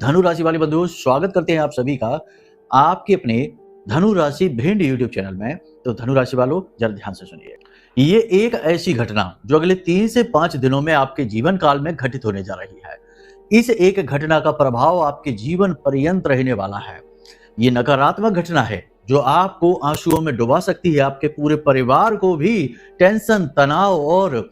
धनु राशि वाले बंधुओं, स्वागत करते हैं आप सभी का आपके अपने धनु राशि भिंड यूट्यूब चैनल में। तो धनु राशि वालों, जरा ध्यान से सुनिए। ये एक ऐसी घटना जो अगले 3 से 5 दिनों में आपके जीवन काल में घटित होने जा रही है। इस एक घटना का प्रभाव आपके जीवन पर्यंत रहने वाला है। ये नकारात्मक घटना है जो आपको आंसुओं में डुबा सकती है, आपके पूरे परिवार को भी टेंशन, तनाव और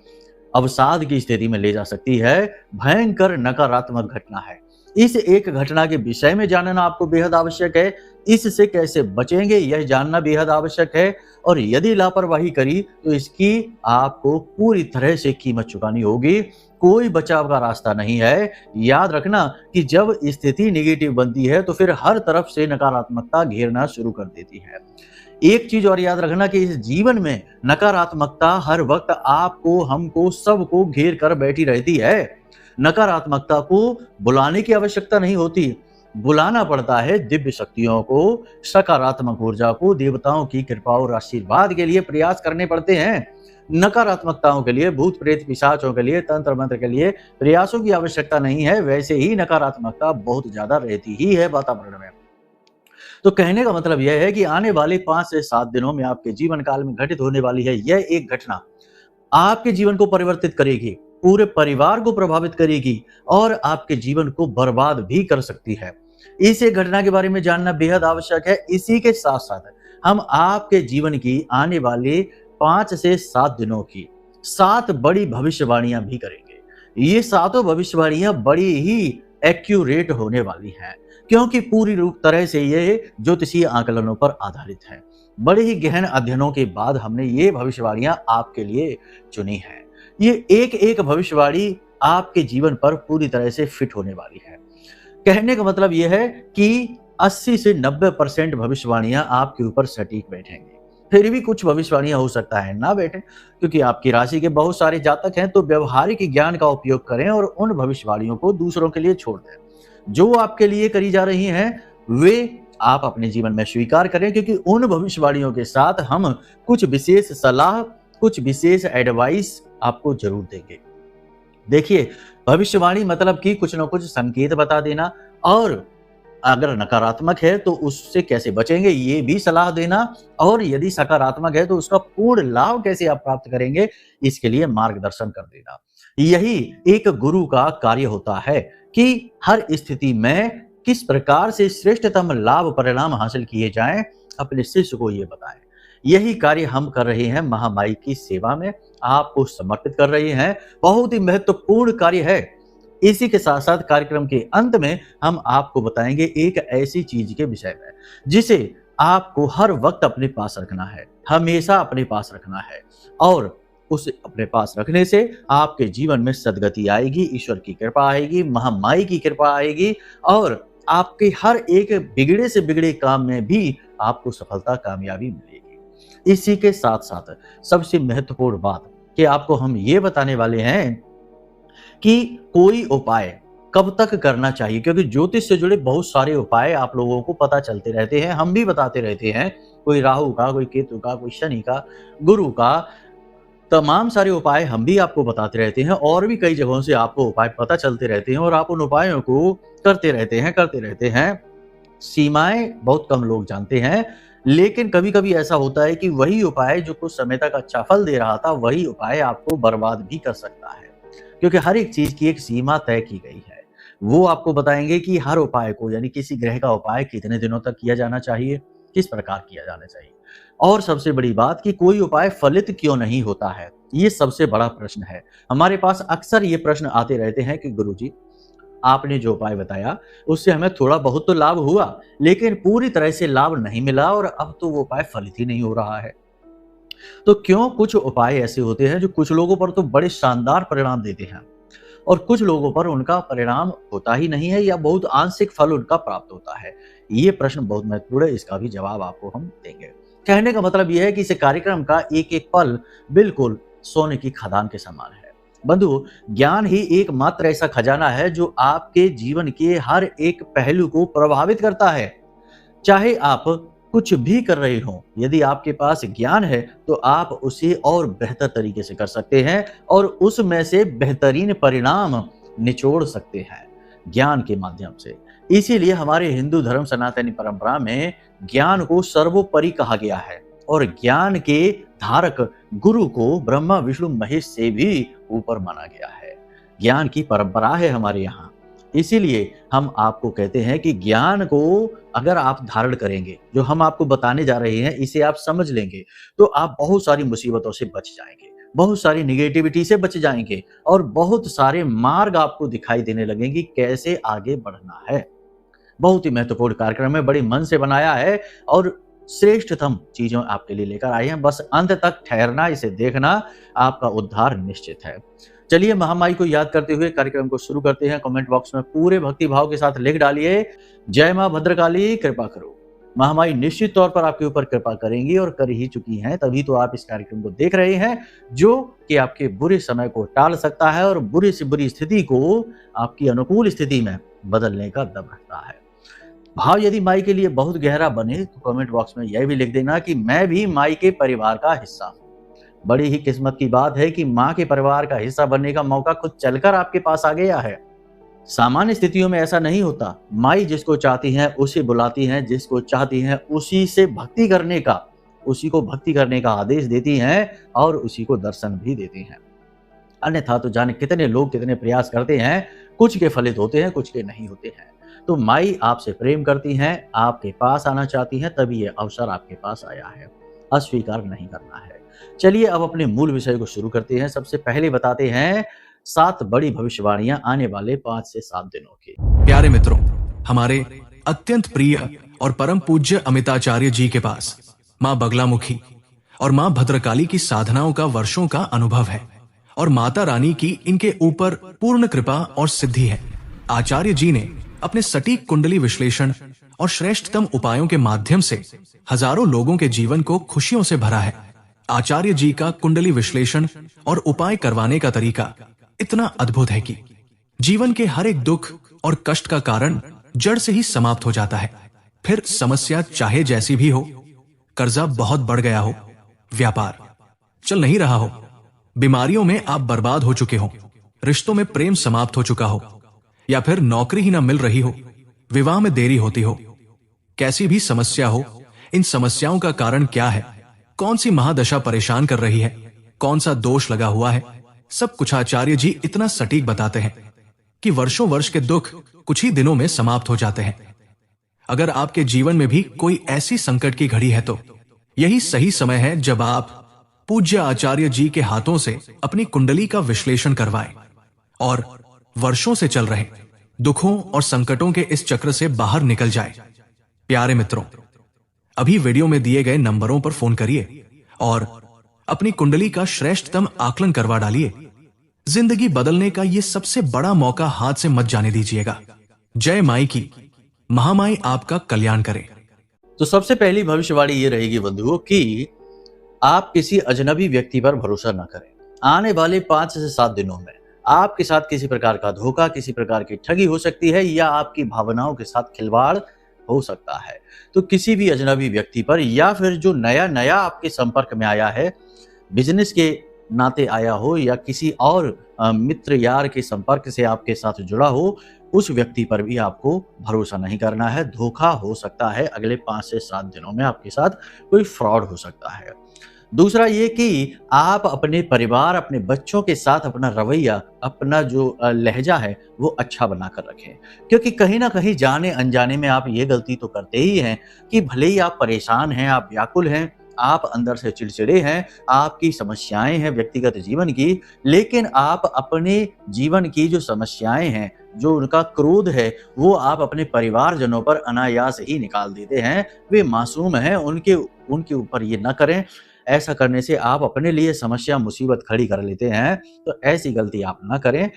अवसाद की स्थिति में ले जा सकती है। भयंकर नकारात्मक घटना है। इस एक घटना के विषय में जानना आपको बेहद आवश्यक है। इससे कैसे बचेंगे यह जानना बेहद आवश्यक है, और यदि लापरवाही करी तो इसकी आपको पूरी तरह से कीमत चुकानी होगी। कोई बचाव का रास्ता नहीं है। याद रखना कि जब स्थिति नेगेटिव बनती है तो फिर हर तरफ से नकारात्मकता घेरना शुरू कर देती है। एक चीज और याद रखना कि इस जीवन में नकारात्मकता हर वक्त आपको, हमको, सबको घेर कर बैठी रहती है। नकारात्मकता को बुलाने की आवश्यकता नहीं होती, बुलाना पड़ता है दिव्य शक्तियों को, सकारात्मक ऊर्जा को, देवताओं की कृपा और आशीर्वाद के लिए प्रयास करने पड़ते हैं। नकारात्मकताओं के लिए, भूत प्रेत पिशाचों के लिए, तंत्र मंत्र के लिए प्रयासों की आवश्यकता नहीं है। वैसे ही नकारात्मकता बहुत ज्यादा रहती ही है वातावरण में। तो कहने का मतलब यह है कि आने वाले 5 से 7 दिनों में आपके जीवन काल में घटित होने वाली है यह एक घटना आपके जीवन को परिवर्तित करेगी, पूरे परिवार को प्रभावित करेगी और आपके जीवन को बर्बाद भी कर सकती है। इस एक घटना के बारे में जानना बेहद आवश्यक है। इसी के साथ साथ हम आपके जीवन की आने वाले 5 से 7 दिनों की 7 बड़ी भविष्यवाणियां भी करेंगे। ये 7 भविष्यवाणियां बड़ी ही एक्यूरेट होने वाली हैं, क्योंकि पूरी तरह से ये ज्योतिषीय आकलनों पर आधारित है। बड़े ही गहन अध्ययनों के बाद हमने ये भविष्यवाणियां आपके लिए चुनी है। ये एक भविष्यवाणी आपके जीवन पर पूरी तरह से फिट होने वाली है। कहने का मतलब यह है कि 80 से 90% भविष्यवाणियां आपके ऊपर सटीक बैठेंगी। फिर भी कुछ भविष्यवाणियां हो सकता है ना बैठे, क्योंकि आपकी राशि के बहुत सारे जातक हैं। तो व्यवहारिक ज्ञान का उपयोग करें और उन भविष्यवाणियों को दूसरों के लिए छोड़ दें। जो आपके लिए करी जा रही हैं वे आप अपने जीवन में स्वीकार करें, क्योंकि उन भविष्यवाणियों के साथ हम कुछ विशेष सलाह, कुछ विशेष एडवाइस आपको जरूर देंगे। देखिए, भविष्यवाणी मतलब कि कुछ न कुछ संकेत बता देना, और अगर नकारात्मक है तो उससे कैसे बचेंगे ये भी सलाह देना, और यदि सकारात्मक है तो उसका पूर्ण लाभ कैसे आप प्राप्त करेंगे इसके लिए मार्गदर्शन कर देना। यही एक गुरु का कार्य होता है कि हर स्थिति में किस प्रकार से श्रेष्ठतम लाभ परिणाम हासिल किए जाएं, अपने शिष्य को ये बताएं। यही कार्य हम कर रहे हैं महामाई की सेवा में, आपको समर्पित कर रहे हैं। बहुत ही महत्वपूर्ण कार्य है। इसी के साथ साथ कार्यक्रम के अंत में हम आपको बताएंगे एक ऐसी चीज के विषय में जिसे आपको हर वक्त अपने पास रखना है, हमेशा अपने पास रखना है, और उसे अपने पास रखने से आपके जीवन में सद्गति आएगी, ईश्वर की कृपा आएगी, महामाई की कृपा आएगी, और आपके हर एक बिगड़े से बिगड़े काम में भी आपको सफलता, कामयाबी मिलेगी। इसी के साथ साथ सबसे महत्वपूर्ण बात कि आपको हम ये बताने वाले हैं कि कोई उपाय कब तक करना चाहिए, क्योंकि ज्योतिष से जुड़े बहुत सारे उपाय आप लोगों को पता चलते रहते हैं, हम भी बताते रहते हैं। कोई राहु का, कोई केतु का, कोई शनि का, गुरु का, तमाम सारे उपाय हम भी आपको बताते रहते हैं, और भी कई जगहों से आपको उपाय पता चलते रहते हैं, और आप उन उपायों को करते रहते हैं। सीमाएं बहुत कम लोग जानते हैं, लेकिन कभी कभी ऐसा होता है कि वही उपाय जो कुछ समय तक अच्छा फल दे रहा था, वही उपाय आपको बर्बाद भी कर सकता है, क्योंकि हर एक चीज की एक सीमा तय की गई है। वो आपको बताएंगे कि हर उपाय को, यानी किसी ग्रह का उपाय कितने दिनों तक किया जाना चाहिए, किस प्रकार किया जाना चाहिए, और सबसे बड़ी बात कि कोई उपाय फलित क्यों नहीं होता है। ये सबसे बड़ा प्रश्न है। हमारे पास अक्सर ये प्रश्न आते रहते हैं कि गुरुजी, आपने जो उपाय बताया उससे हमें थोड़ा बहुत तो लाभ हुआ, लेकिन पूरी तरह से लाभ नहीं मिला, और अब तो वो उपाय फलित ही नहीं हो रहा है। तो क्यों कुछ उपाय ऐसे होते हैं जो कुछ लोगों पर तो बड़े शानदार परिणाम देते हैं, और कुछ लोगों पर उनका परिणाम होता ही नहीं है, या बहुत आंशिक फल उनका प्राप्त होता है। ये प्रश्न बहुत महत्वपूर्ण है, इसका भी जवाब आपको हम देंगे। कहने का मतलब यह है कि इस कार्यक्रम का एक एक पल बिल्कुल सोने की खदान के समान है। बंधु, ज्ञान ही एकमात्र ऐसा खजाना है जो आपके जीवन के हर एक पहलू को प्रभावित करता है। चाहे आप कुछ भी कर रहे हो, यदि आपके पास ज्ञान है तो आप उसे और बेहतर तरीके से कर सकते हैं, और उसमें से बेहतरीन परिणाम निचोड़ सकते हैं। ज्ञान के माध्यम से। इसीलिए हमारे हिंदू धर्म सनातनी परंपरा में ज्ञान को सर्वोपरि कहा गया है और ज्ञान के धारक गुरु को ब्रह्मा विष्णु महेश से भी ऊपर माना गया है। ज्ञान की परंपरा है हमारे यहाँ। इसीलिए हम आपको कहते हैं कि ज्ञान को अगर आप धारण करेंगे, जो हम आपको बताने जा रहे हैं, इसे आप समझ लेंगे तो आप बहुत सारी मुसीबतों से बच जाएंगे, बहुत सारी निगेटिविटी से बच जाएंगे और बहुत सारे मार्ग आपको दिखाई देने लगेंगे कैसे आगे बढ़ना है। बहुत ही महत्वपूर्ण कार्यक्रम है, बड़े मन से बनाया है और श्रेष्ठतम चीजों आपके लिए लेकर आए हैं। बस अंत तक ठहरना, इसे देखना, आपका उद्धार निश्चित है। चलिए महामाई को याद करते हुए कार्यक्रम को शुरू करते हैं। कमेंट बॉक्स में पूरे भक्ति भाव के साथ लिख डालिए, जय मां भद्रकाली कृपा करो। महामाई निश्चित तौर पर आपके ऊपर कृपा करेंगी और कर ही चुकी हैं, तभी तो आप इस कार्यक्रम को देख रहे हैं, जो कि आपके बुरे समय को टाल सकता है और बुरी से बुरी स्थिति को आपकी अनुकूल स्थिति में बदलने का दम रखता है। भाव यदि माई के लिए बहुत गहरा बने तो कमेंट बॉक्स में यह भी लिख देना कि मैं भी माई के परिवार का हिस्सा हूं। बड़ी ही किस्मत की बात है कि मां के परिवार का हिस्सा बनने का मौका खुद चलकर आपके पास आ गया है। सामान्य स्थितियों में ऐसा नहीं होता। माई जिसको चाहती हैं उसे बुलाती हैं, जिसको चाहती हैं उसी से भक्ति करने का, उसी को भक्ति करने का आदेश देती हैं और उसी को दर्शन भी देती हैं। अन्यथा तो जाने कितने लोग कितने प्रयास करते हैं, कुछ के फलित होते हैं, कुछ के नहीं होते हैं। तो माई आपसे प्रेम करती हैं, आपके पास आना चाहती हैं, तभी ये अवसर आपके पास आया है, अस्वीकार नहीं करना है। चलिए अब अपने मूल विषय को शुरू करते हैं। सबसे पहले बताते हैं 7 बड़ी भविष्यवाणियां आने वाले 5 से 7 दिनों की। प्यारे मित्रों, हमारे अत्यंत प्रिय और परम पूज्य अमिताचार्य जी के पास माँ बगलामुखी और माँ भद्रकाली की साधनाओं का वर्षों का अनुभव है और माता रानी की इनके ऊपर पूर्ण कृपा और सिद्धि है। आचार्य जी ने अपने सटीक कुंडली विश्लेषण और श्रेष्ठतम उपायों के माध्यम से हजारों लोगों के जीवन को खुशियों से भरा है। आचार्य जी का कुंडली विश्लेषण और उपाय करवाने का तरीका इतना अद्भुत है कि जीवन के हर एक दुख और कष्ट का कारण जड़ से ही समाप्त हो जाता है। फिर समस्या चाहे जैसी भी हो, कर्जा बहुत बढ़ गया हो, व्यापार चल नहीं रहा हो, बीमारियों में आप बर्बाद हो चुके हो, रिश्तों में प्रेम समाप्त हो चुका हो, या फिर नौकरी ही ना मिल रही हो, विवाह में देरी होती हो, कैसी भी समस्या हो, इन समस्याओं का कारण क्या है, कौन सी महादशा परेशान कर रही है, कौन सा दोष लगा हुआ है, सब कुछ आचार्य जी इतना सटीक बताते हैं कि वर्षों वर्ष के दुख कुछ ही दिनों में समाप्त हो जाते हैं। अगर आपके जीवन में भी कोई ऐसी संकट की घड़ी है तो यही सही समय है जब आप पूज्य आचार्य जी के हाथों से अपनी कुंडली का विश्लेषण करवाएं और वर्षों से चल रहे दुखों और संकटों के इस चक्र से बाहर निकल जाए। प्यारे मित्रों, अभी वीडियो में दिए गए नंबरों पर फोन करिए और अपनी कुंडली का श्रेष्ठतम आकलन करवा डालिए। जिंदगी बदलने का ये सबसे बड़ा मौका हाथ से मत जाने दीजिएगा। जय माई की। महामाई आपका कल्याण करे। तो सबसे पहली भविष्यवाणी ये रहेगी बंधुओं कि आप किसी अजनबी व्यक्ति पर भरोसा न करें। आने वाले 5 से 7 दिनों में आपके साथ किसी प्रकार का धोखा, किसी प्रकार की ठगी हो सकती है या आपकी भावनाओं के साथ खिलवाड़ हो सकता है। तो किसी भी अजनबी व्यक्ति पर या फिर जो नया आपके संपर्क में आया है, बिजनेस के नाते आया हो या किसी और मित्र यार के संपर्क से आपके साथ जुड़ा हो, उस व्यक्ति पर भी आपको भरोसा नहीं करना है। धोखा हो सकता है। अगले 5 से 7 दिनों में आपके साथ कोई फ्रॉड हो सकता है। दूसरा ये कि आप अपने परिवार, अपने बच्चों के साथ अपना रवैया, अपना जो लहजा है वो अच्छा बनाकर रखें, क्योंकि कहीं ना कहीं जाने अनजाने में आप ये गलती तो करते ही हैं कि भले ही आप परेशान हैं, आप व्याकुल हैं, आप अंदर से चिड़चिड़े हैं, आपकी समस्याएं हैं व्यक्तिगत जीवन की, लेकिन आप अपने जीवन की जो समस्याएं हैं, जो उनका क्रोध है, वो आप अपने परिवारजनों पर अनायास ही निकाल देते हैं। वे मासूम हैं, उनके ऊपर ये न करें। ऐसा करने से आप अपने लिए समस्या, मुसीबत खड़ी कर लेते हैं। तो ऐसी गलती आप ना करें।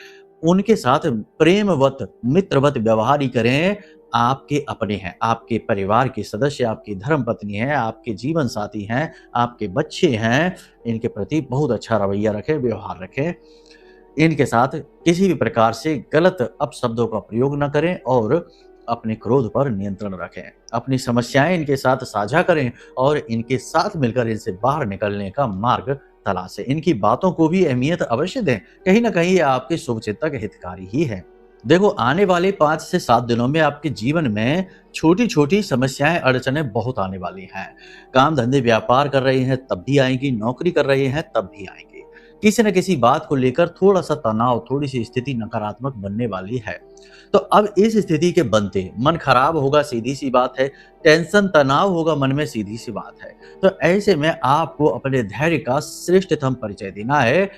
उनके साथ प्रेमवत, मित्रवत व्यवहार ही करें। आपके अपने हैं, आपके परिवार के सदस्य, आपकी धर्मपत्नी है, आपके जीवन साथी हैं, आपके बच्चे हैं, इनके प्रति बहुत अच्छा रवैया रखें, व्यवहार रखें। इनके साथ किसी भी प्रकार से गलत अपशब्दों का प्रयोग न करें और अपने क्रोध पर नियंत्रण रखें। अपनी समस्याएं इनके साथ साझा करें और इनके साथ मिलकर इनसे बाहर निकलने का मार्ग तलाशें। इनकी बातों को भी अहमियत अवश्य दें। कहीं ना कहीं ये आपके शुभचिंतक हितकारी ही है। देखो, आने वाले 5 से 7 दिनों में आपके जीवन में छोटी-छोटी समस्याएँ, अड़चनें बहुत आने वाली हैं। काम-धंधे, व्यापार कर रहे हैं तब भी आएँगी, नौकरी कर रहे हैं तब भी आएँगी। किसी न किसी बात को लेकर थोड़ा-सा तनाव, थोड़ी-सी स्थिति नकारात्मक बनने वाली है। तो अब इस स्थिति के बनते मन खराब होगा, सीधी-सी बात है। टेंशन, तनाव होगा मन में, सीधी-सी बात है। तो ऐसे में आपको अपने धैर्य का श्रेष्ठतम परिचय देना है।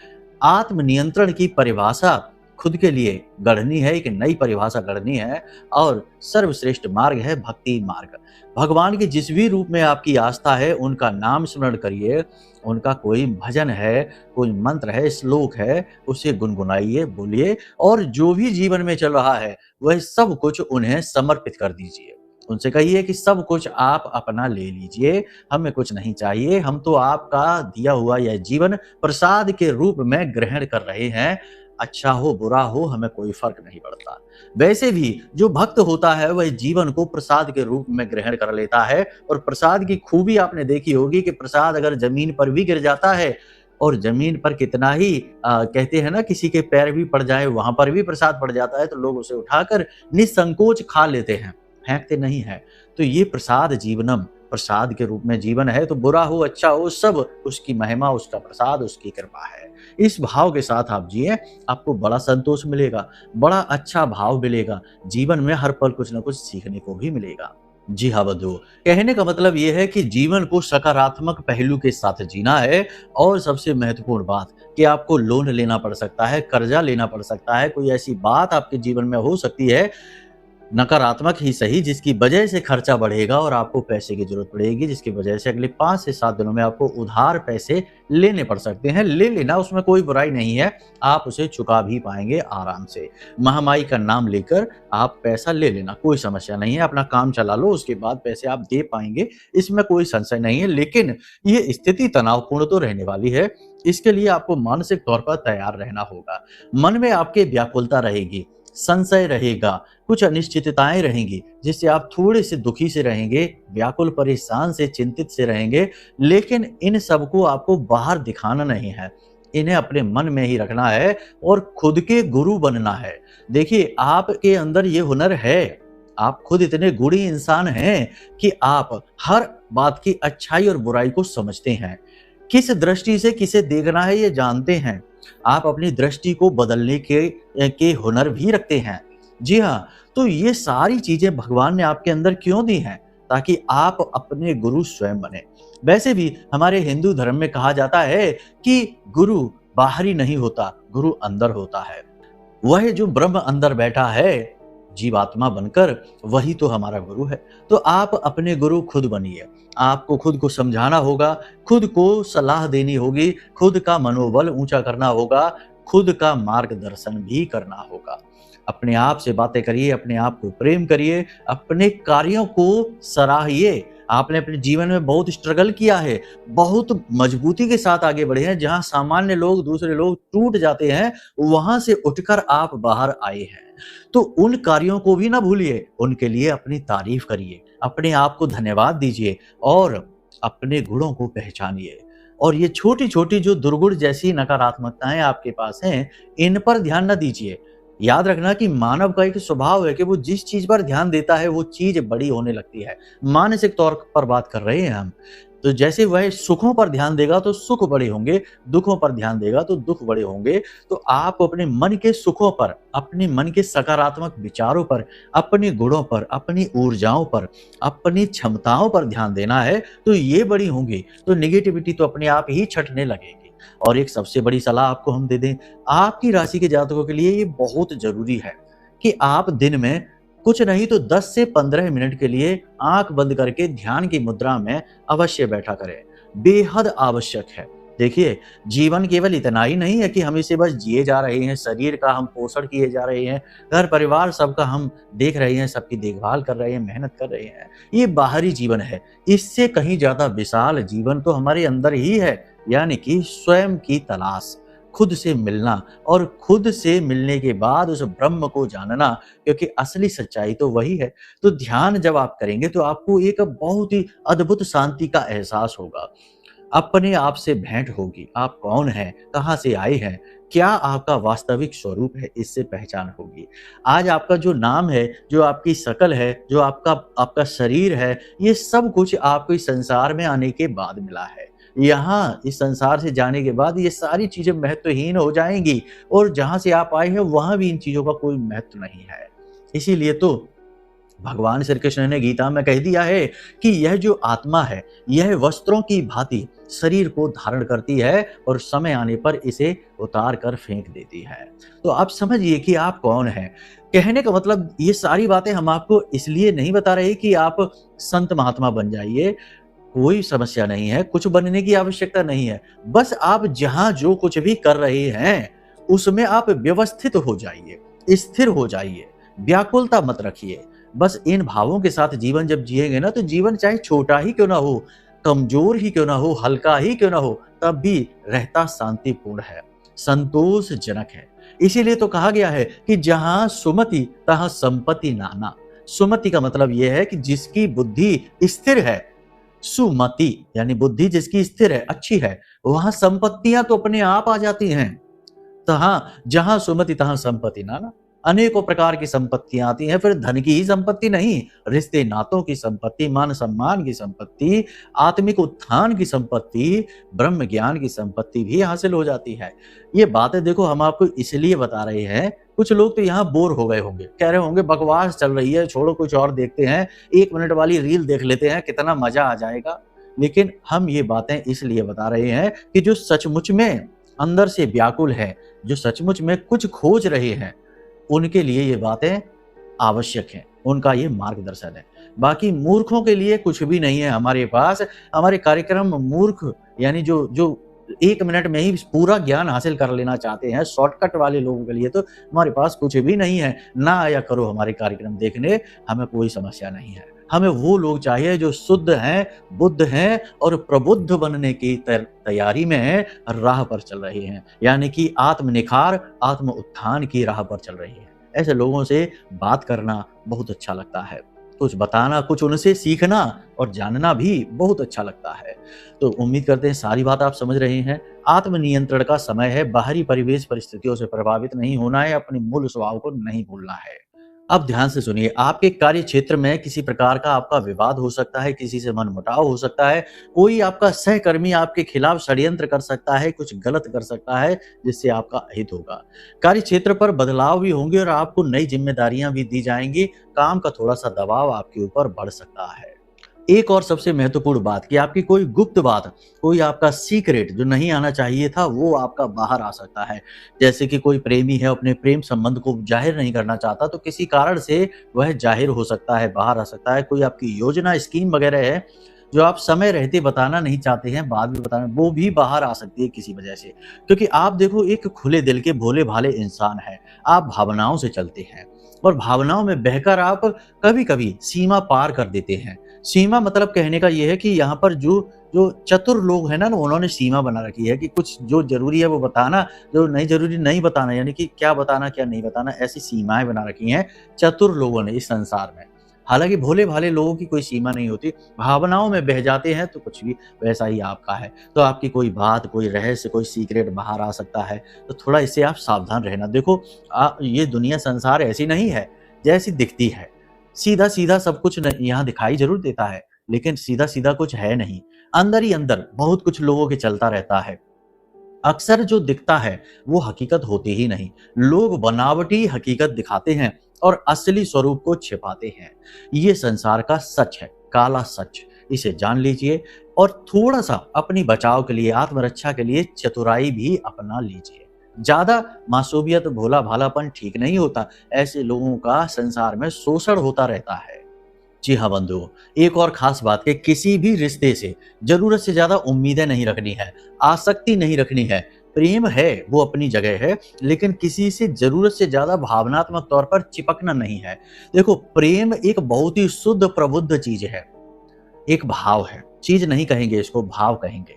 आत्मनियंत्रण की परिभाषा खुद के लिए गढ़नी है, एक नई परिभाषा गढ़नी है और सर्वश्रेष्ठ मार्ग है भक्ति मार्ग। भगवान के जिस भी रूप में आपकी आस्था है, उनका नाम स्मरण करिए, उनका कोई भजन है, कोई मंत्र है, श्लोक है, उसे गुनगुनाइए, बोलिए और जो भी जीवन में चल रहा है, वह सब कुछ उन्हें समर्पित कर दीजिए। उनसे कहिए कि सब कुछ आप अपना ले लीजिए, हमें कुछ नहीं चाहिए, हम तो आपका दिया हुआ यह जीवन प्रसाद के रूप में ग्रहण कर रहे हैं। अच्छा हो, बुरा हो, हमें कोई फ़र्क नहीं पड़ता। वैसे भी जो भक्त होता है वह जीवन को प्रसाद के रूप में ग्रहण कर लेता है और प्रसाद की खूबी आपने देखी होगी कि प्रसाद अगर ज़मीन पर भी गिर जाता है और ज़मीन पर कितना ही कहते हैं ना किसी के पैर भी पड़ जाए, वहाँ पर भी प्रसाद पड़ जाता है तो लोग उसे उठाकर निसंकोच खा लेते हैं, फेंकते नहीं हैं। तो ये प्रसाद जीवनम, प्रसाद के रूप में जीवन है, तो बुरा हो, अच्छा हो, सब उसकी महिमा, उसका प्रसाद, उसकी कृपा है। इस भाव के साथ आप जिए, आपको बड़ा संतोष मिलेगा, बड़ा अच्छा भाव मिलेगा। जीवन में हर पल कुछ न कुछ सीखने को भी मिलेगा। जी हाँ बंधुओं, कहने का मतलब ये है कि जीवन को सकारात्मक पहलू के साथ जीना है और सबसे महत्वपूर्ण बात कि आपको लोन लेना पड़ सकता है, कर्जा लेना पड़ सकता है, कोई ऐसी बात आपके जीवन में हो सकती है नकारात्मक ही सही, जिसकी वजह से खर्चा बढ़ेगा और आपको पैसे की ज़रूरत पड़ेगी, जिसकी वजह से अगले 5 से 7 दिनों में आपको उधार पैसे लेने पड़ सकते हैं। ले लेना, उसमें कोई बुराई नहीं है, आप उसे चुका भी पाएँगे आराम से। महामाई का नाम लेकर आप पैसा ले लेना, कोई समस्या नहीं है, अपना काम चला लो, उसके बाद पैसे आप दे पाएँगे, इसमें कोई संशय नहीं है। लेकिन ये स्थिति तनावपूर्ण तो रहने वाली है, इसके लिए आपको मानसिक तौर पर तैयार रहना होगा। मन में आपके व्याकुलता रहेगी, संशय रहेगा, कुछ अनिश्चितताएं रहेंगी, जिससे आप थोड़े से दुखी से रहेंगे, व्याकुल, परेशान से, चिंतित से रहेंगे। लेकिन इन सबको आपको बाहर दिखाना नहीं है, इन्हें अपने मन में ही रखना है और खुद के गुरु बनना है। देखिए, आपके अंदर ये हुनर है, आप खुद इतने गुणी इंसान हैं कि आप हर बात की अच्छाई और बुराई को समझते हैं। किस दृष्टि से किसे देखना है ये जानते हैं। आप अपनी दृष्टि को बदलने के हुनर भी रखते हैं। जी हाँ, तो ये सारी चीज़ें भगवान ने आपके अंदर क्यों दी हैं? ताकि आप अपने गुरु स्वयं बने। वैसे भी हमारे हिंदू धर्म में कहा जाता है कि गुरु बाहरी नहीं होता, गुरु अंदर होता है। वह जो ब्रह्म अंदर बैठा है, जीवात्मा बनकर, वही तो हमारा गुरु है। तो आप अपने गुरु खुद बनिए। आपको खुद को समझाना होगा, खुद को सलाह देनी होगी, खुद का मनोबल ऊंचा करना होगा, खुद का मार्गदर्शन भी करना होगा। अपने आप से बातें करिए, अपने आप को प्रेम करिए, अपने कार्यों को सराहिए। आपने अपने जीवन में बहुत स्ट्रगल किया है, बहुत मजबूती के साथ आगे बढ़े हैं। जहां सामान्य लोग, दूसरे लोग टूट जाते हैं, वहां से उठकर आप बाहर आए हैं। तो उन कार्यों को भी ना भूलिए, उनके लिए अपनी तारीफ करिए, अपने आप को धन्यवाद दीजिए और अपने गुणों को पहचानिए। और ये छोटी-छोटी जो दुर्गुण जैसी नकारात्मकताएं आपके पास हैं, इन पर ध्यान न दीजिए। याद रखना कि मानव का एक स्वभाव है कि वो जिस चीज पर ध्यान देता है वो चीज बड़ी होने लगती है। मानसिक तौर पर बात कर रहे हैं हम। तो जैसे वह सुखों पर ध्यान देगा तो सुख बड़े होंगे, दुखों पर ध्यान देगा तो दुख बड़े होंगे। तो आप अपने मन के सुखों पर, अपने मन के सकारात्मक विचारों पर, अपने गुणों पर, अपनी ऊर्जाओं पर, अपनी क्षमताओं पर ध्यान देना है, तो ये बड़ी होंगी। तो नेगेटिविटी तो अपने आप ही छटने लगेगी। और एक सबसे बड़ी सलाह आपको हम दे दें, आपकी राशि के जातकों के लिए ये बहुत जरूरी है कि आप दिन में कुछ नहीं तो 10 से 15 मिनट के लिए आंख बंद करके ध्यान की मुद्रा में अवश्य बैठा करें। बेहद आवश्यक है। देखिए, जीवन केवल इतना ही नहीं है कि हम इसे बस जिए जा रहे हैं, शरीर का हम पोषण किए जा रहे हैं, घर परिवार सबका हम देख रहे हैं, सबकी देखभाल कर रहे हैं, मेहनत कर रहे हैं। ये बाहरी जीवन है। इससे कहीं ज्यादा विशाल जीवन तो हमारे अंदर ही है, यानी कि स्वयं की तलाश, खुद से मिलना और खुद से मिलने के बाद उस ब्रह्म को जानना, क्योंकि असली सच्चाई तो वही है। तो ध्यान जब आप करेंगे तो आपको एक बहुत ही अद्भुत शांति का एहसास होगा। अपने आप से भेंट होगी। आप कौन हैं, कहाँ से आए हैं, क्या आपका वास्तविक स्वरूप है, इससे पहचान होगी। आज आपका जो नाम है, जो आपकी शकल है, जो आपका आपका शरीर है, ये सब कुछ आपको इस संसार में आने के बाद मिला है। यहाँ इस संसार से जाने के बाद ये सारी चीज़ें महत्वहीन हो जाएँगी और जहाँ से आप आए हैं वहाँ भी इन चीज़ों का कोई महत्व नहीं है। इसीलिए तो भगवान श्री कृष्ण ने गीता में कह दिया है कि यह जो आत्मा है, यह वस्त्रों की भांति शरीर को धारण करती है और समय आने पर इसे उतार कर फेंक देती है। तो आप समझिए कि आप कौन हैं। कहने का मतलब ये सारी बातें हम आपको इसलिए नहीं बता रहे कि आप संत महात्मा बन जाइए, कोई समस्या नहीं है, कुछ बनने की आवश्यकता नहीं है। बस आप जहाँ जो कुछ भी कर रहे हैं, उसमें आप व्यवस्थित हो जाइए, स्थिर हो जाइए, व्याकुलता मत रखिए। बस इन भावों के साथ जीवन जब जिएंगे ना, तो जीवन चाहे छोटा ही क्यों ना हो, कमजोर ही क्यों ना हो, हल्का ही क्यों ना हो, तब भी रहता शांतिपूर्ण है, संतोषजनक है। इसीलिए तो कहा गया है कि जहां सुमति तहां संपत्ति नाना। सुमति का मतलब यह है कि जिसकी बुद्धि स्थिर है, सुमति यानी बुद्धि जिसकी स्थिर है, अच्छी है, वहां संपत्तियां तो अपने आप आ जाती हैं। तहां जहां सुमति तहां संपत्ति नाना। अनेकों प्रकार की संपत्तियां आती हैं, फिर धन की ही संपत्ति नहीं, रिश्ते नातों की संपत्ति, मान सम्मान की संपत्ति, आत्मिक उत्थान की संपत्ति, ब्रह्म ज्ञान की संपत्ति भी हासिल हो जाती है। ये बातें देखो हम आपको इसलिए बता रहे हैं। कुछ लोग तो यहाँ बोर हो गए होंगे, कह रहे होंगे बकवास चल रही है, छोड़ो कुछ और देखते हैं, 1 मिनट वाली रील देख लेते हैं, कितना मजा आ जाएगा। लेकिन हम ये बातें इसलिए बता रहे हैं कि जो सचमुच में अंदर से व्याकुल है, जो सचमुच में कुछ खोज रहे हैं, उनके लिए ये बातें आवश्यक हैं, उनका ये मार्गदर्शन है। बाकी मूर्खों के लिए कुछ भी नहीं है हमारे पास। हमारे कार्यक्रम मूर्ख यानी जो जो 1 मिनट में ही पूरा ज्ञान हासिल कर लेना चाहते हैं, शॉर्टकट वाले लोगों के लिए तो हमारे पास कुछ भी नहीं है। ना आया करो हमारे कार्यक्रम देखने, हमें कोई समस्या नहीं है। हमें वो लोग चाहिए जो शुद्ध हैं, बुद्ध हैं और प्रबुद्ध बनने की तैयारी में हैं, राह पर चल रहे हैं, यानी कि आत्म निखार, आत्म उत्थान की राह पर चल रहे हैं। ऐसे लोगों से बात करना बहुत अच्छा लगता है, कुछ बताना, कुछ उनसे सीखना और जानना भी बहुत अच्छा लगता है। तो उम्मीद करते हैं सारी बात आप समझ रहे हैं। आत्म नियंत्रण का समय है, बाहरी परिवेश परिस्थितियों से प्रभावित नहीं होना है, अपने मूल स्वभाव को नहीं भूलना है। अब ध्यान से सुनिए, आपके कार्य क्षेत्र में किसी प्रकार का आपका विवाद हो सकता है, किसी से मनमुटाव हो सकता है, कोई आपका सहकर्मी आपके खिलाफ षड्यंत्र कर सकता है, कुछ गलत कर सकता है जिससे आपका अहित होगा। कार्य क्षेत्र पर बदलाव भी होंगे और आपको नई जिम्मेदारियां भी दी जाएंगी। काम का थोड़ा सा दबाव आपके ऊपर बढ़ सकता है। एक और सबसे महत्वपूर्ण बात कि आपकी कोई गुप्त बात, कोई आपका सीक्रेट जो नहीं आना चाहिए था, वो आपका बाहर आ सकता है। जैसे कि कोई प्रेमी है, अपने प्रेम संबंध को जाहिर नहीं करना चाहता, तो किसी कारण से वह जाहिर हो सकता है, बाहर आ सकता है। कोई आपकी योजना, स्कीम वगैरह है जो आप समय रहते बताना नहीं चाहते हैं, बाद में बताना, वो भी बाहर आ सकती है किसी वजह से। क्योंकि आप देखो एक खुले दिल के भोले भाले इंसान हैं, आप भावनाओं से चलते हैं और भावनाओं में बहकर आप कभी-कभी सीमा पार कर देते हैं। सीमा मतलब कहने का ये है कि यहाँ पर जो जो चतुर लोग हैं ना, उन्होंने सीमा बना रखी है कि कुछ जो ज़रूरी है वो बताना, जो नहीं ज़रूरी नहीं बताना, यानी कि क्या बताना, क्या नहीं बताना, ऐसी सीमाएँ बना रखी हैं चतुर लोगों ने इस संसार में। हालाँकि भोले-भाले लोगों की कोई सीमा नहीं होती, भावनाओं में बह जाते हैं तो कुछ भी वैसा ही आपका है। तो आपकी कोई बात, कोई रहस्य, कोई सीक्रेट बाहर आ सकता है, तो थोड़ा इससे आप सावधान रहना। देखो ये दुनिया संसार ऐसी नहीं है जैसी दिखती है। सीधा-सीधा सब कुछ यहाँ दिखाई ज़रूर देता है, लेकिन सीधा-सीधा कुछ है नहीं। अंदर ही अंदर बहुत कुछ लोगों के चलता रहता है। अक्सर जो दिखता है वो हकीकत होती ही नहीं। लोग बनावटी हकीकत दिखाते हैं और असली स्वरूप को छिपाते हैं। ये संसार का सच है, काला सच। इसे जान लीजिए और थोड़ा सा अपनी बचाव के लिए, आत्मरक्षा के लिए चतुराई भी अपना लीजिए। ज्यादा मासूमियत, भोला भालापन ठीक नहीं होता। ऐसे लोगों का संसार में शोषण होता रहता है। जी हाँ बंधुओं, एक और खास बात कि किसी भी रिश्ते से जरूरत से ज्यादा उम्मीदें नहीं रखनी है, आसक्ति नहीं रखनी है। प्रेम है वो अपनी जगह है, लेकिन किसी से जरूरत से ज्यादा भावनात्मक तौर पर चिपकना नहीं है। देखो प्रेम एक बहुत ही शुद्ध प्रबुद्ध चीज है, एक भाव है, चीज नहीं कहेंगे इसको, भाव कहेंगे।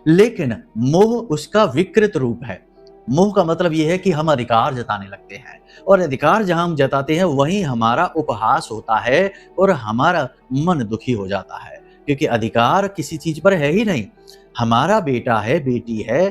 लेकिन मोह उसका विकृत रूप है। मोह का मतलब यह है कि हम अधिकार जताने लगते हैं और अधिकार जहां हम जताते हैं वहीं हमारा उपहास होता है और हमारा मन दुखी हो जाता है। क्योंकि अधिकार किसी चीज पर है ही नहीं। हमारा बेटा है, बेटी है,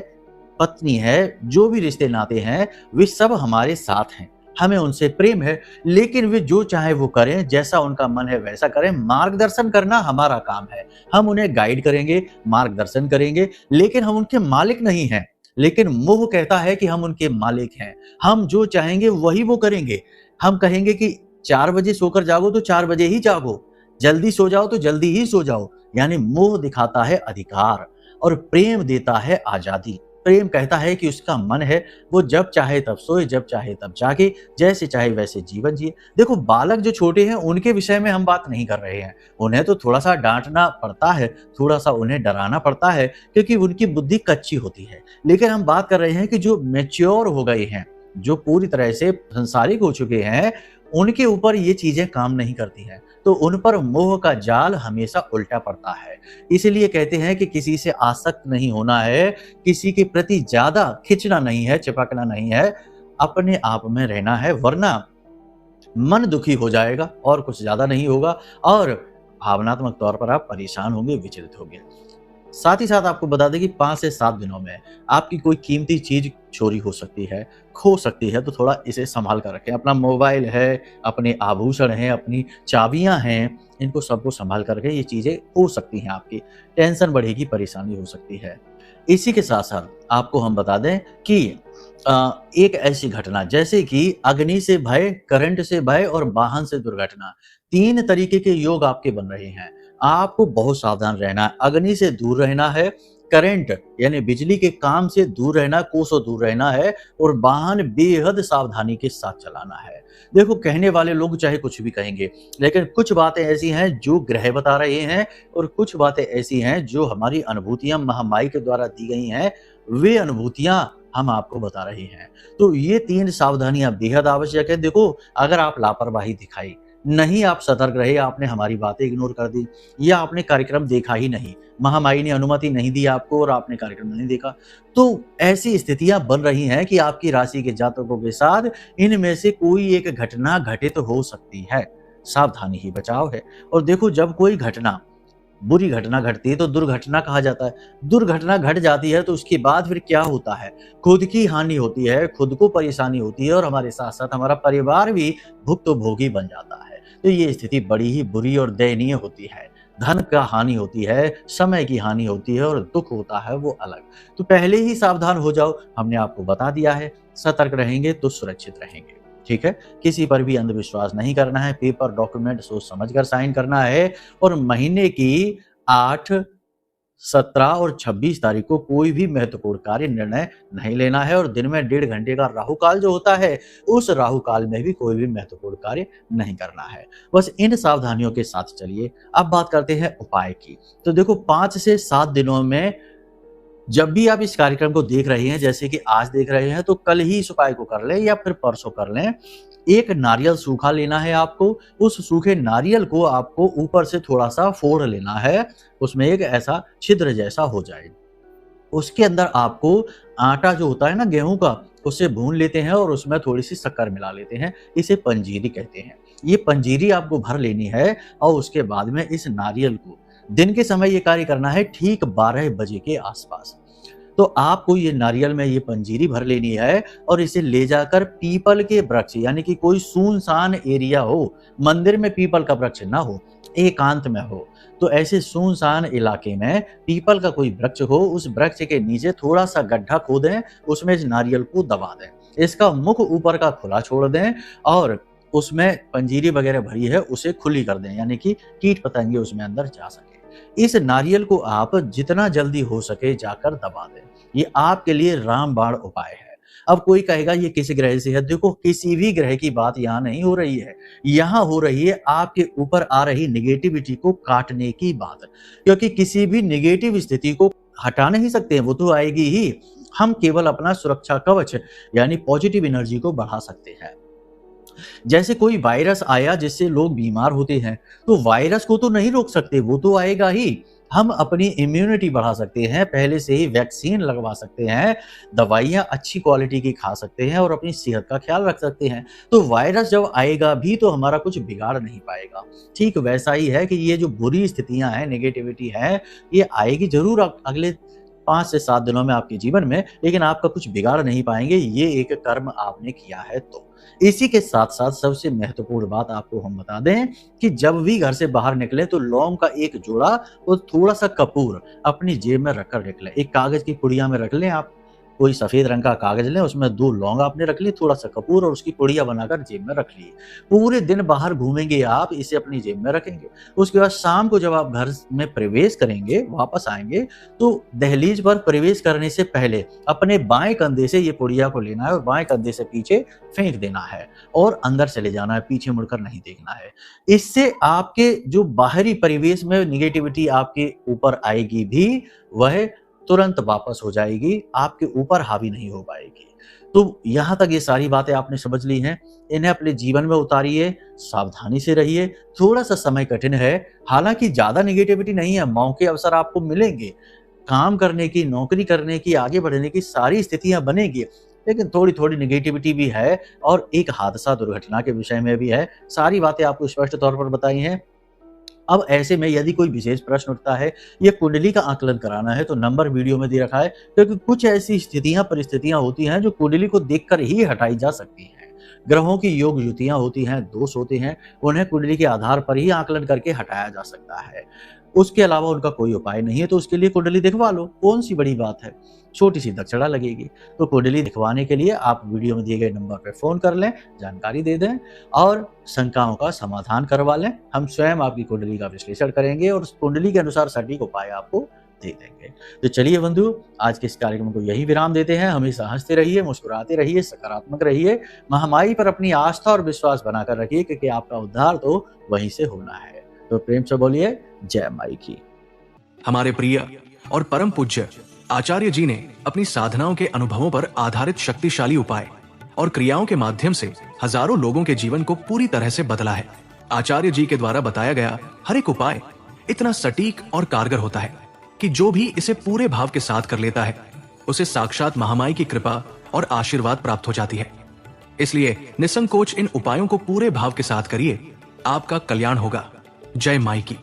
पत्नी है, जो भी रिश्ते नाते हैं वे सब हमारे साथ हैं, हमें उनसे प्रेम है, लेकिन वे जो चाहे वो करें, जैसा उनका मन है वैसा करें। मार्गदर्शन करना हमारा काम है, हम उन्हें गाइड करेंगे, मार्गदर्शन करेंगे, लेकिन हम उनके मालिक नहीं हैं। लेकिन मोह कहता है कि हम उनके मालिक हैं, हम जो चाहेंगे वही वो करेंगे। हम कहेंगे कि 4 बजे सोकर जागो तो 4 बजे ही जागो, जल्दी सो जाओ तो जल्दी ही सो जाओ। यानी मोह दिखाता है अधिकार और प्रेम देता है आजादी। प्रेम कहता है कि उसका मन है वो जब चाहे तब सोए, जब चाहे तब जागे, जैसे चाहे वैसे जीवन जिए। देखो, बालक जो छोटे हैं उनके विषय में हम बात नहीं कर रहे हैं। उन्हें तो थोड़ा सा डांटना पड़ता है, थोड़ा सा उन्हें डराना पड़ता है, क्योंकि उनकी बुद्धि कच्ची होती है। लेकिन हम बात कर रहे हैं कि जो मैच्योर हो गए हैं, जो पूरी तरह से संसारिक हो चुके हैं, उनके ऊपर ये चीजें काम नहीं करती हैं। तो उन पर मोह का जाल हमेशा उल्टा पड़ता है। इसीलिए कहते हैं कि किसी से आसक्त नहीं होना है, किसी के प्रति ज्यादा खिंचना नहीं है, चिपकना नहीं है, अपने आप में रहना है, वरना मन दुखी हो जाएगा और कुछ ज्यादा नहीं होगा और भावनात्मक तौर पर आप परेशान होंगे, विचलित होंगे। साथ ही साथ आपको बता दें कि 5 से 7 दिनों में आपकी कोई कीमती चीज चोरी हो सकती है, खो सकती है, तो थोड़ा इसे संभाल कर रखें। अपना मोबाइल है, अपने आभूषण हैं, अपनी चाबियां हैं, इनको सबको संभाल कर रखें। ये चीजें हो सकती हैं आपकी, टेंशन बढ़ेगी, परेशानी हो सकती है। इसी के साथ साथ आपको हम बता दें कि एक ऐसी घटना जैसे कि अग्नि से भय, करंट से भय और वाहन से दुर्घटना, 3 तरीके के योग आपके बन रहे हैं। आपको बहुत सावधान रहना है, अग्नि से दूर रहना है, करंट यानी बिजली के काम से दूर रहना, कोसों दूर रहना है, और वाहन बेहद सावधानी के साथ चलाना है। देखो, कहने वाले लोग चाहे कुछ भी कहेंगे, लेकिन कुछ बातें ऐसी हैं जो ग्रह बता रहे हैं और कुछ बातें ऐसी हैं जो हमारी अनुभूतियां महामाई के द्वारा दी गई हैं, वे अनुभूतियां हम आपको बता रहे हैं। तो ये 3 सावधानियां बेहद आवश्यक है। देखो, अगर आप लापरवाही दिखाई, नहीं आप सतर्क रहे, आपने हमारी बातें इग्नोर कर दी, या आपने कार्यक्रम देखा ही नहीं, महामाई ने अनुमति नहीं दी आपको और आपने कार्यक्रम नहीं देखा, तो ऐसी स्थितियां बन रही हैं कि आपकी राशि के जातकों के साथ इनमें से कोई एक घटना घटित हो सकती है। सावधानी ही बचाव है। और देखो, जब कोई घटना, बुरी घटना घटती है तो दुर्घटना कहा जाता है। दुर्घटना घट जाती है तो उसके बाद फिर क्या होता है? खुद की हानि होती है, खुद को परेशानी होती है और हमारे साथ साथ हमारा परिवार भी भुक्तभोगी बन जाता है। तो ये स्थिति बड़ी ही बुरी और दयनीय होती है। धन का हानि होती है, समय की हानि होती है और दुख होता है वो अलग। तो पहले ही सावधान हो जाओ, हमने आपको बता दिया है। सतर्क रहेंगे तो सुरक्षित रहेंगे। ठीक है, किसी पर भी अंधविश्वास नहीं करना है, पेपर डॉक्यूमेंट सोच समझ कर साइन करना है, और महीने की 8, 17 और 26 तारीख को कोई भी महत्वपूर्ण कार्य निर्णय नहीं लेना है, और दिन में 1.5 घंटे का राहु काल जो होता है, उस राहु काल में भी कोई भी महत्वपूर्ण कार्य नहीं करना है। बस इन सावधानियों के साथ चलिए। अब बात करते हैं उपाय की। तो देखो, 5 से 7 दिनों में जब भी आप इस कार्यक्रम को देख रहे हैं, जैसे कि आज देख रहे हैं, तो कल ही इस उपाय को कर लें या फिर परसों कर लें। एक नारियल सूखा लेना है आपको, उस सूखे नारियल को आपको ऊपर से थोड़ा सा फोड़ लेना है, उसमें एक ऐसा छिद्र जैसा हो जाए। उसके अंदर आपको आटा जो होता है ना गेहूं का, उसे भून लेते हैं और उसमें थोड़ी सी शक्कर मिला लेते हैं। इसे पंजीरी कहते हैं। ये पंजीरी आपको भर लेनी है और उसके बाद में इस नारियल को दिन के समय ये कार्य करना है, ठीक 12 बजे के आसपास। तो आपको ये नारियल में ये पंजीरी भर लेनी है और इसे ले जाकर पीपल के वृक्ष, यानी कि कोई सुनसान एरिया हो, मंदिर में पीपल का वृक्ष ना हो, एकांत में हो, तो ऐसे सुनसान इलाके में पीपल का कोई वृक्ष हो, उस वृक्ष के नीचे थोड़ा सा गड्ढा खोदें, उसमें इस नारियल को दबा दें, इसका मुख ऊपर का खुला छोड़ दें और उसमें पंजीरी वगैरह भरी है उसे खुली कर दें, यानी कि कीट पतंगे उसमें अंदर जा सके। इस नारियल को आप जितना जल्दी हो सके जाकर दबा दें। ये आपके लिए रामबाण उपाय है। अब कोई कहेगा ये किस ग्रह से है? देखो, किसी भी ग्रह की बात यहाँ नहीं हो रही है, यहाँ हो रही है आपके ऊपर आ रही निगेटिविटी को काटने की बात, क्योंकि किसी भी निगेटिव स्थिति को हटा नहीं सकते हैं, वो तो आएगी ही। हम केवल अपना सुरक्षा कवच यानी पॉजिटिव एनर्जी को बढ़ा सकते हैं। जैसे कोई वायरस आया जिससे लोग बीमार होते हैं, तो वायरस को तो नहीं रोक सकते, वो तो आएगा ही। हम अपनी इम्यूनिटी बढ़ा सकते हैं, पहले से ही वैक्सीन लगवा सकते हैं, दवाइयाँ अच्छी क्वालिटी की खा सकते हैं और अपनी सेहत का ख्याल रख सकते हैं। तो वायरस जब आएगा भी तो हमारा कुछ बिगाड़ नहीं पाएगा। ठीक वैसा ही है कि ये जो बुरी स्थितियाँ हैं, नेगेटिविटी है, ये आएगी ज़रूर अगले 5 से 7 दिनों में आपके जीवन में, लेकिन आपका कुछ बिगाड़ नहीं पाएँगे, ये एक कर्म आपने किया है तो। इसी के साथ-साथ सबसे महत्वपूर्ण बात आपको हम बता दें कि जब भी घर से बाहर निकलें तो लौंग का एक जोड़ा और थोड़ा-सा कपूर अपनी जेब में रखकर निकलें। एक कागज़ की पुड़िया में रख लें आप, कोई सफ़ेद रंग का कागज़ लें, उसमें 2 लौंग आपने रख ली, थोड़ा-सा कपूर और उसकी पुड़िया बनाकर जेब में रख ली। पूरे दिन बाहर घूमेंगे आप, इसे अपनी जेब में रखेंगे। उसके बाद शाम को जब आप घर में प्रवेश करेंगे, वापस आएँगे, तो दहलीज पर प्रवेश करने से पहले अपने बाएँ कंधे से ये पुड़िया को लेना है और बाएँ कंधे से पीछे फेंक देना है और अंदर चले जाना है, पीछे मुड़कर नहीं देखना है। इससे आपके जो बाहरी परिवेश में नेगेटिविटी आपके ऊपर आएगी भी, वह तुरंत वापस हो जाएगी, आपके ऊपर हावी नहीं हो पाएगी। तो यहाँ तक ये सारी बातें आपने समझ ली हैं, इन्हें अपने जीवन में उतारिए, सावधानी से रहिए। थोड़ा-सा समय कठिन है, हालाँकि ज़्यादा नेगेटिविटी नहीं है, मौके अवसर आपको मिलेंगे। काम करने की, नौकरी करने की, आगे बढ़ने की सारी स्थितियाँ बनेंगी, लेकिन थोड़ी-थोड़ी नेगेटिविटी भी है और एक हादसा, दुर्घटना के विषय में भी है। सारी बातें आपको स्पष्ट तौर पर बताई हैं। अब ऐसे में यदि कोई विशेष प्रश्न उठता है या कुंडली का आकलन कराना है तो नंबर वीडियो में दे रखा है, क्योंकि कुछ ऐसी स्थितियां, परिस्थितियां होती हैं जो कुंडली को देखकर ही हटाई जा सकती हैं। ग्रहों की योग युतियां होती हैं, दोष होते हैं, उन्हें कुंडली के आधार पर ही आकलन करके हटाया जा सकता है। उसके अलावा उनका कोई उपाय नहीं है, तो उसके लिए कुंडली दिखवा लो, कौन सी बड़ी बात है, छोटी सी दक्षिणा लगेगी। तो कुंडली दिखवाने के लिए आप वीडियो में दिए गए नंबर पर फोन कर लें, जानकारी दे दें और शंकाओं का समाधान करवा लें। हम स्वयं आपकी कुंडली का विश्लेषण करेंगे और उस कुंडली के अनुसार सटीक उपाय आपको दे देंगे। तो चलिए बंधु, आज के इस कार्यक्रम को यही विराम देते हैं। हमेशा हंसते रहिए, मुस्कुराते रहिए, सकारात्मक रहिए, महामाई पर अपनी आस्था और विश्वास बनाकर रखिए, क्योंकि आपका उद्धार तो वहीं से होना है। तो प्रेम से बोलिए जय माई की। हमारे प्रिय और परम पूज्य आचार्य जी ने अपनी साधनाओं के अनुभवों पर आधारित शक्तिशाली उपाय और क्रियाओं के माध्यम से हजारों लोगों के जीवन को पूरी तरह से बदला है। आचार्य जी के द्वारा बताया गया हर एक उपाय इतना सटीक और कारगर होता है कि जो भी इसे पूरे भाव के साथ कर लेता है, उसे साक्षात महामाई की कृपा और आशीर्वाद प्राप्त हो जाती है। इसलिए निसंकोच इन उपायों को पूरे भाव के साथ करिए, आपका कल्याण होगा। जय माई की।